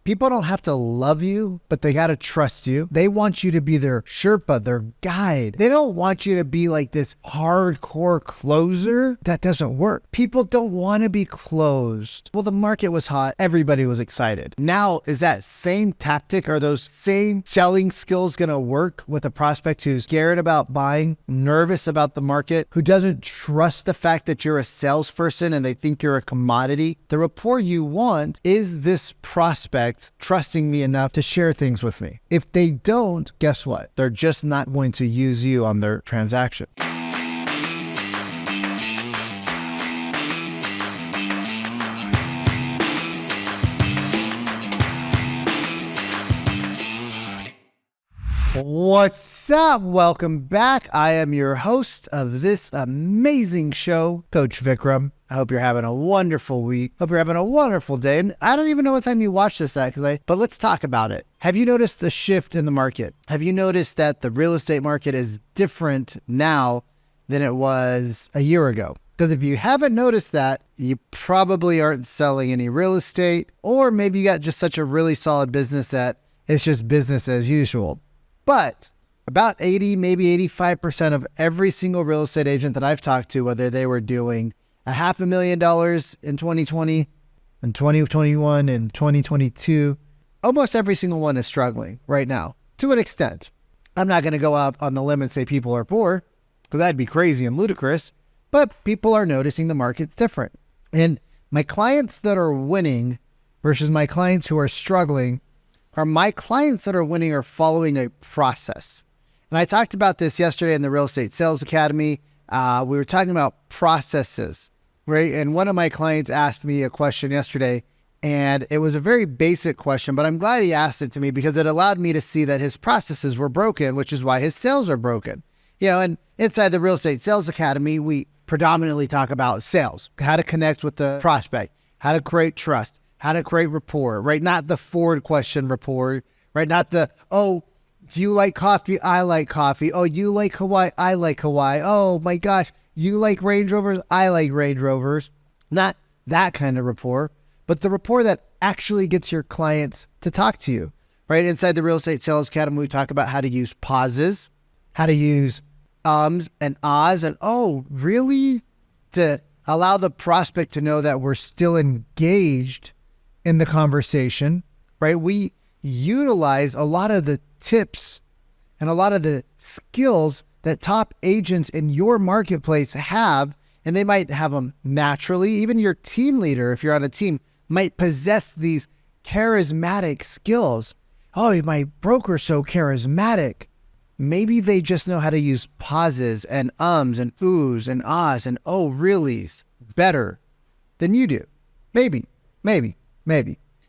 People don't have to love you, but they got to trust you. They want you to be their Sherpa, their guide. They don't want you to be like this hardcore closer. That doesn't work. People don't want to be closed. Well, the market was hot. Everybody was excited. Now, is that same tactic or those same selling skills going to work with a prospect who's scared about buying, nervous about the market, who doesn't trust the fact that you're a salesperson and they think you're a commodity? The rapport you want is this prospect trusting me enough to share things with me. If they don't, guess what? They're just not going to use you on their transaction. What's up? Welcome back. I am your host of this amazing show, Coach Vikram. I hope you're having a wonderful week. Hope you're having a wonderful day. And I don't even know what time you watch this at, but let's talk about it. Have you noticed a shift in the market? Have you noticed that the real estate market is different now than it was a year ago? Because if you haven't noticed that, you probably aren't selling any real estate, or maybe you got just such a really solid business that it's just business as usual. But about 80, maybe 85% of every single real estate agent that I've talked to, whether they were doing $500,000 in 2020, in 2021, in 2022, almost every single one is struggling right now to an extent. I'm not going to go out on the limb and say people are poor, because that'd be crazy and ludicrous, but people are noticing the market's different. And my clients that are winning versus my clients who are struggling are my clients that are winning are following a process. And I talked about this yesterday in the Real Estate Sales Academy. We were talking about processes, right? And one of my clients asked me a question yesterday, and it was a very basic question, but I'm glad he asked it to me because it allowed me to see that his processes were broken, which is why his sales are broken. You know, and inside the Real Estate Sales Academy, we predominantly talk about sales, how to connect with the prospect, how to create trust, how to create rapport, right? Not the Ford question rapport, right? Not the, oh, do you like coffee? I like coffee. Oh, you like Hawaii? I like Hawaii. Oh my gosh, you like Range Rovers? I like Range Rovers. Not that kind of rapport, but the rapport that actually gets your clients to talk to you, right? Inside the Real Estate Sales Academy, we talk about how to use pauses, how to use ums and ahs, and oh, really? To allow the prospect to know that we're still engaged in the conversation, right? We utilize a lot of the tips and a lot of the skills that top agents in your marketplace have, and they might have them naturally. Even your team leader, if you're on a team, might possess these charismatic skills. Oh, my broker's so charismatic. Maybe they just know how to use pauses and ums and oohs and ahs and oh reallys better than you do. Maybe.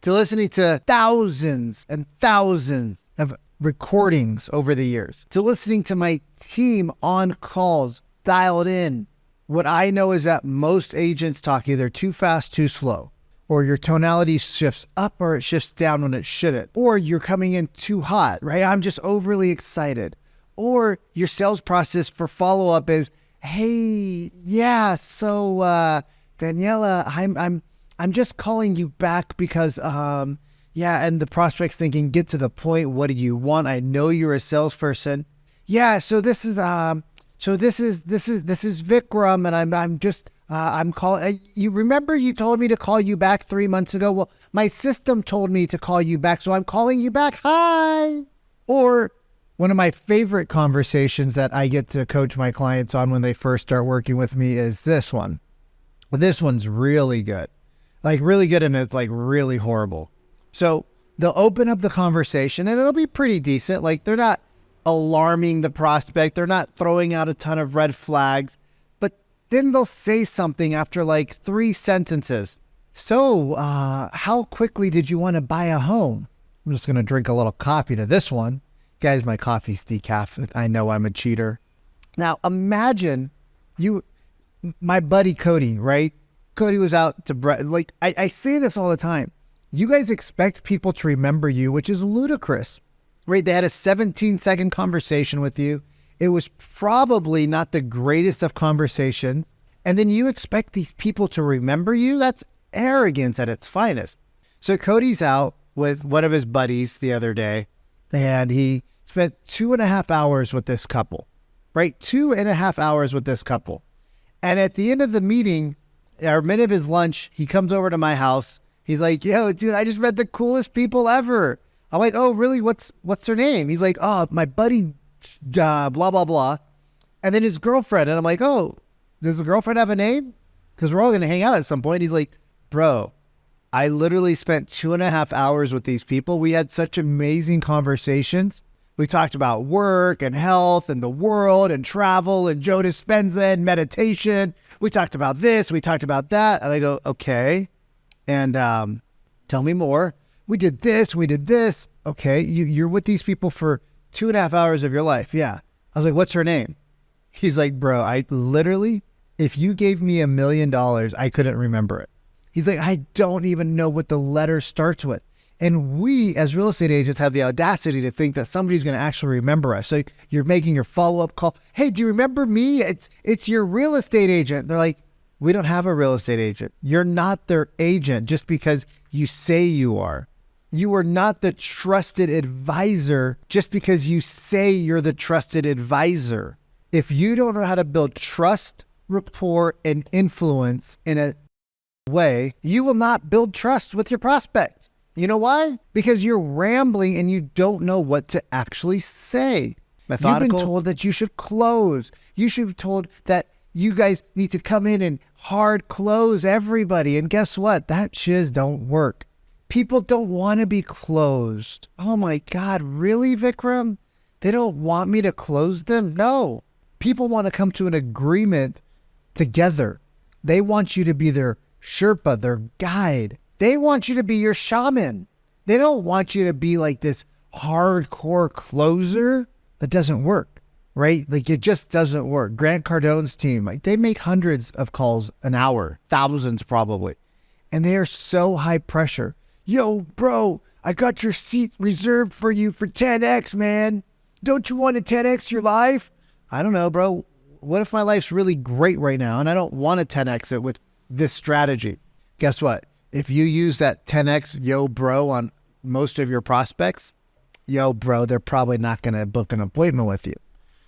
To listening to thousands and thousands of recordings over the years, to listening to my team on calls dialed in, what I know is that most agents talk either too fast, too slow, or your tonality shifts up or it shifts down when it shouldn't, or you're coming in too hot, right? I'm just overly excited. Or your sales process for follow-up is, hey, yeah, so Daniela, I'm just calling you back because, and the prospect's thinking, get to the point. What do you want? I know you're a salesperson. Yeah. So this is Vikram, and I'm calling. You remember you told me to call you back 3 months ago? Well, my system told me to call you back, so I'm calling you back. Hi. Or one of my favorite conversations that I get to coach my clients on when they first start working with me is this one. This one's really good. Like really good, and it's like really horrible. So they'll open up the conversation and it'll be pretty decent. Like they're not alarming the prospect. They're not throwing out a ton of red flags, but then they'll say something after like 3 sentences. So, how quickly did you want to buy a home? I'm just going to drink a little coffee to this one. Guys, my coffee's decaf. I know I'm a cheater. Now imagine my buddy Cody, right? Cody was out to I say this all the time. You guys expect people to remember you, which is ludicrous, right? They had a 17-second conversation with you. It was probably not the greatest of conversations. And then you expect these people to remember you? That's arrogance at its finest. So Cody's out with one of his buddies the other day, and he spent 2.5 hours with this couple, right? 2.5 hours with this couple. And at the end of the meeting, or minute of his lunch, he comes over to my house. He's like, yo, dude, I just met the coolest people ever. I'm like, oh, really? What's their name? He's like, oh, my buddy, blah, blah, blah. And then his girlfriend. And I'm like, oh, does the girlfriend have a name? Because we're all going to hang out at some point. He's like, bro, I literally spent 2.5 hours with these people. We had such amazing conversations. We talked about work and health and the world and travel and Joe Dispenza and meditation. We talked about this. We talked about that. And I go, okay. And tell me more. We did this. We did this. Okay. You're with these people for 2.5 hours of your life. Yeah. I was like, what's her name? He's like, bro, I literally, if you gave me $1 million, I couldn't remember it. He's like, I don't even know what the letter starts with. And we, as real estate agents, have the audacity to think that somebody's going to actually remember us. So you're making your follow-up call. Hey, do you remember me? It's your real estate agent. They're like, we don't have a real estate agent. You're not their agent just because you say you are. You are not the trusted advisor just because you say you're the trusted advisor. If you don't know how to build trust, rapport, and influence in a way, you will not build trust with your prospect. You know why? Because you're rambling and you don't know what to actually say. Methodical. You've been told that you should close. You should be told that you guys need to come in and hard close everybody. And guess what? That shiz don't work. People don't want to be closed. Oh my God, really, Vikram? They don't want me to close them? No. People want to come to an agreement together. They want you to be their Sherpa, their guide. They want you to be your shaman. They don't want you to be like this hardcore closer. That doesn't work, right? Like it just doesn't work. Grant Cardone's team, like they make hundreds of calls an hour, thousands probably. And they are so high pressure. Yo, bro, I got your seat reserved for you for 10X, man. Don't you want to 10X your life? I don't know, bro. What if my life's really great right now and I don't want to 10X it with this strategy? Guess what? If you use that 10X yo bro on most of your prospects, yo bro, they're probably not going to book an appointment with you.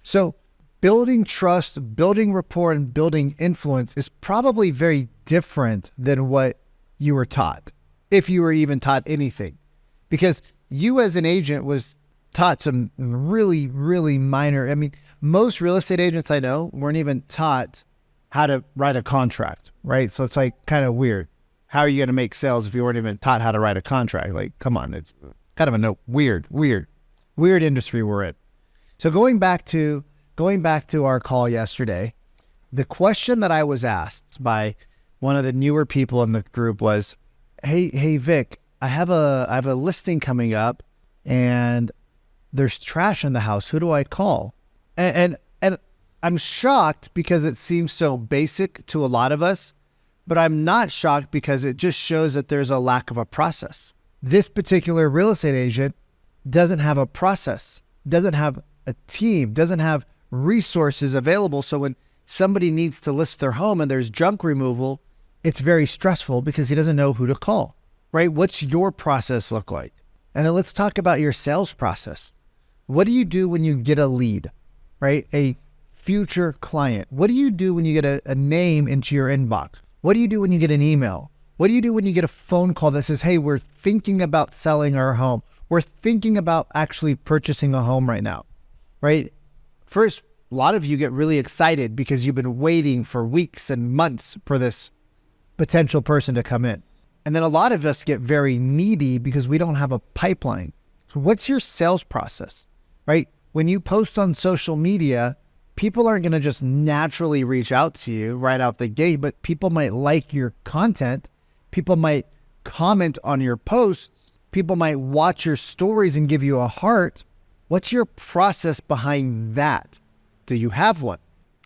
So building trust, building rapport, and building influence is probably very different than what you were taught, if you were even taught anything. Because you as an agent was taught some really, really minor, I mean, most real estate agents I know weren't even taught how to write a contract, right? So it's like kind of weird. How are you going to make sales if you weren't even taught how to write a contract? Like, come on, it's kind of a weird industry we're in. So going back to our call yesterday, the question that I was asked by one of the newer people in the group was, hey Vic, I have a listing coming up and there's trash in the house. Who do I call? And I'm shocked because it seems so basic to a lot of us. But I'm not shocked because it just shows that there's a lack of a process. This particular real estate agent doesn't have a process, doesn't have a team, doesn't have resources available. So when somebody needs to list their home and there's junk removal, it's very stressful because he doesn't know who to call, right? What's your process look like? And then let's talk about your sales process. What do you do when you get a lead, right? A future client. What do you do when you get a name into your inbox? What do you do when you get an email? What do you do when you get a phone call that says, hey, we're thinking about selling our home. We're thinking about actually purchasing a home right now, right? First, a lot of you get really excited because you've been waiting for weeks and months for this potential person to come in. And then a lot of us get very needy because we don't have a pipeline. So what's your sales process, right? When you post on social media, people aren't going to just naturally reach out to you right out the gate, but people might like your content. People might comment on your posts. People might watch your stories and give you a heart. What's your process behind that? Do you have one?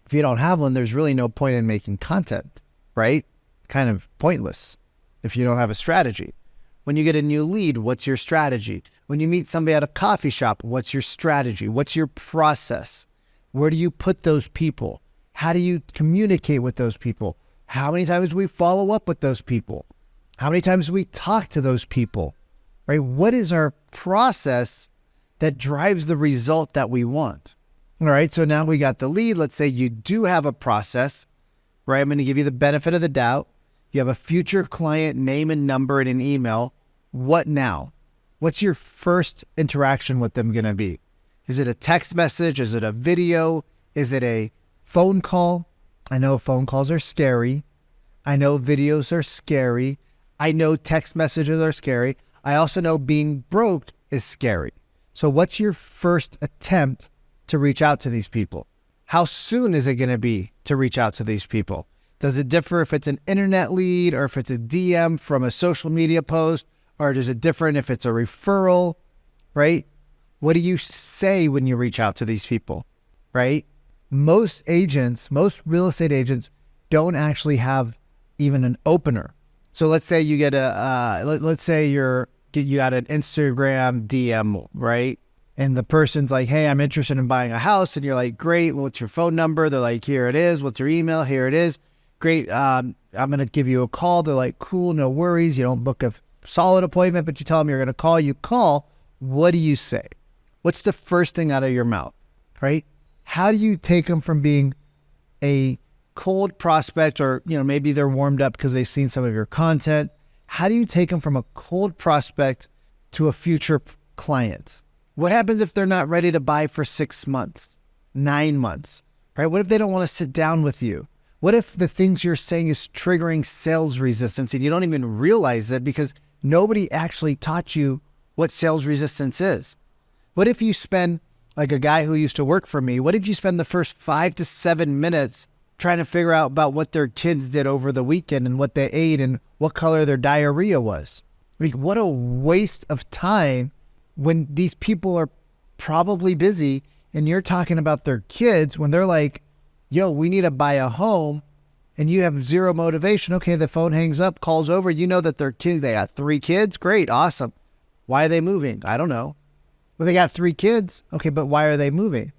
If you don't have one, there's really no point in making content, right? Kind of pointless if you don't have a strategy. When you get a new lead, what's your strategy? When you meet somebody at a coffee shop, what's your strategy? What's your process? Where do you put those people? How do you communicate with those people? How many times do we follow up with those people? How many times do we talk to those people? right? What is our process that drives the result that we want? All right, so now we got the lead. Let's say you do have a process, right? I'm going to give you the benefit of the doubt. You have a future client name and number and an email. What now? What's your first interaction with them going to be? Is it a text message? Is it a video? Is it a phone call? I know phone calls are scary. I know videos are scary. I know text messages are scary. I also know being broke is scary. So what's your first attempt to reach out to these people? How soon is it going to be to reach out to these people? Does it differ if it's an internet lead or if it's a DM from a social media post, or does it differ if it's a referral, right? What do you say when you reach out to these people, right? Most real estate agents don't actually have even an opener. So let's say you get you got an Instagram DM, right? And the person's like, hey, I'm interested in buying a house. And you're like, great. What's your phone number? They're like, here it is. What's your email? Here it is. Great. I'm going to give you a call. They're like, cool, no worries. You don't book a solid appointment, but you tell them you're going to call. You call. What do you say? What's the first thing out of your mouth, right? How do you take them from being a cold prospect, or, maybe they're warmed up because they've seen some of your content? How do you take them from a cold prospect to a future client? What happens if they're not ready to buy for 6 months, 9 months, right? What if they don't want to sit down with you? What if the things you're saying is triggering sales resistance and you don't even realize it because nobody actually taught you what sales resistance is? What if you spend, like a guy who used to work for me, what if you spend the first 5 to 7 minutes trying to figure out about what their kids did over the weekend and what they ate and what color their diarrhea was? Like, what a waste of time when these people are probably busy and you're talking about their kids when they're like, yo, we need to buy a home, and you have zero motivation. Okay, the phone hangs up, calls over. You know that their kids, they got 3 kids. Great, awesome. Why are they moving? I don't know. Well, they got 3 kids. Okay, but why are they moving?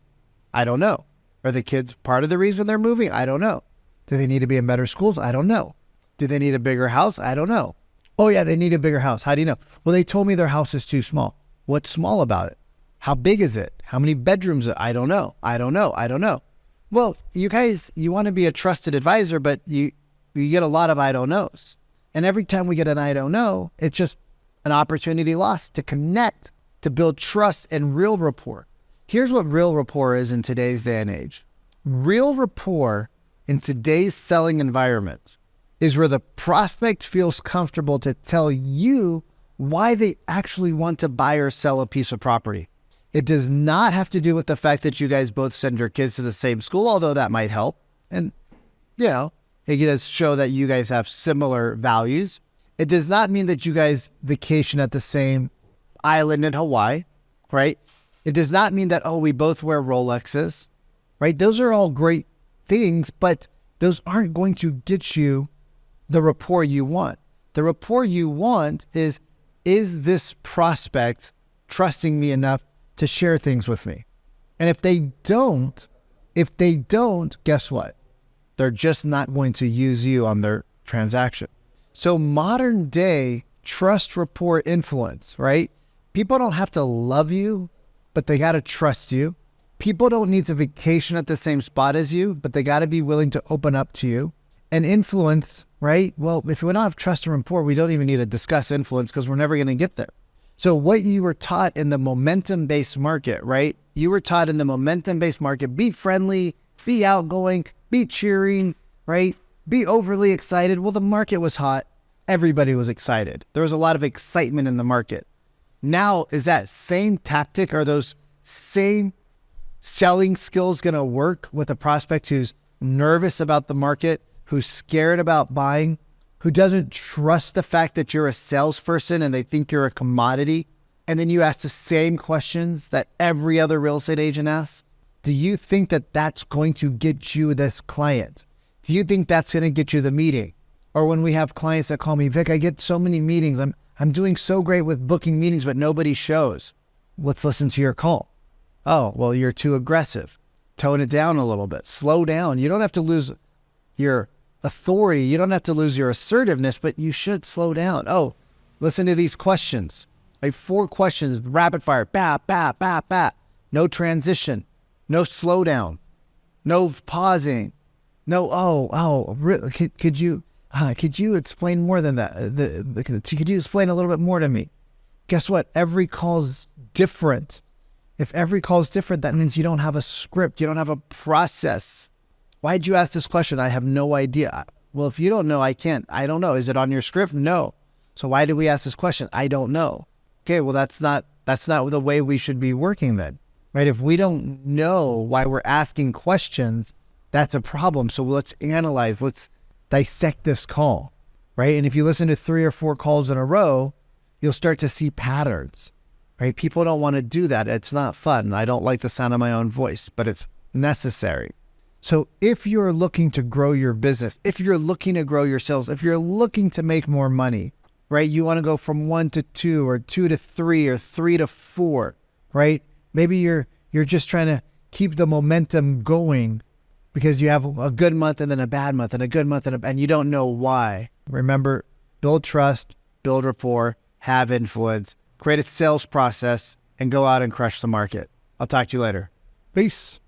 I don't know. Are the kids part of the reason they're moving? I don't know. Do they need to be in better schools? I don't know. Do they need a bigger house? I don't know. Oh yeah, they need a bigger house. How do you know? Well, they told me their house is too small. What's small about it? How big is it? How many bedrooms? I don't know. I don't know. Well, you guys, you want to be a trusted advisor, but you get a lot of I don't knows. And every time we get an I don't know, it's just an opportunity lost to connect, to build trust and real rapport. Here's what real rapport is in today's day and age. Real rapport in today's selling environment is where the prospect feels comfortable to tell you why they actually want to buy or sell a piece of property. It does not have to do with the fact that you guys both send your kids to the same school, although that might help. And, it does show that you guys have similar values. It does not mean that you guys vacation at the same island in Hawaii, right? It does not mean that, we both wear Rolexes, right? Those are all great things, but those aren't going to get you the rapport you want. The rapport you want is this prospect trusting me enough to share things with me? And if they don't, guess what? They're just not going to use you on their transaction. So modern day trust, rapport, influence, right? People don't have to love you, but they got to trust you. People don't need to vacation at the same spot as you, but they got to be willing to open up to you. And influence, right? Well, if we don't have trust and rapport, we don't even need to discuss influence because we're never going to get there. So what you were taught in the momentum-based market, right? You were taught in the momentum-based market, be friendly, be outgoing, be cheering, right? Be overly excited. Well, the market was hot. Everybody was excited. There was a lot of excitement in the market. Now, is that same tactic or those same selling skills going to work with a prospect who's nervous about the market, who's scared about buying, who doesn't trust the fact that you're a salesperson and they think you're a commodity? And then you ask the same questions that every other real estate agent asks? Do you think that that's going to get you this client? Do you think that's going to get you the meeting? Or when we have clients that call me, Vic, I get so many meetings. I'm doing so great with booking meetings, but nobody shows. Let's listen to your call. Oh, well, you're too aggressive. Tone it down a little bit. Slow down. You don't have to lose your authority. You don't have to lose your assertiveness, but you should slow down. Oh, listen to these questions. Like 4 questions, rapid fire, bat, bat, bat, bat. No transition, no slowdown, no pausing, no, really, could you explain more than that? Could you explain a little bit more to me? Guess what? Every call's different. If every call's different, that means you don't have a script. You don't have a process. Why'd you ask this question? I have no idea. Well, if you don't know, I don't know. Is it on your script? No. So why did we ask this question? I don't know. Okay, well, that's not the way we should be working then, right? If we don't know why we're asking questions, that's a problem. So let's analyze, let's dissect this call, right? And if you listen to 3 or 4 calls in a row, you'll start to see patterns, right? People don't want to do that. It's not fun. I don't like the sound of my own voice, but it's necessary. So if you're looking to grow your business, if you're looking to grow your sales, if you're looking to make more money, right? You want to go from 1 to 2 or 2 to 3 or 3 to 4, right? Maybe you're just trying to keep the momentum going because you have a good month and then a bad month and a good month and you don't know why. Remember, build trust, build rapport, have influence, create a sales process, and go out and crush the market. I'll talk to you later. Peace.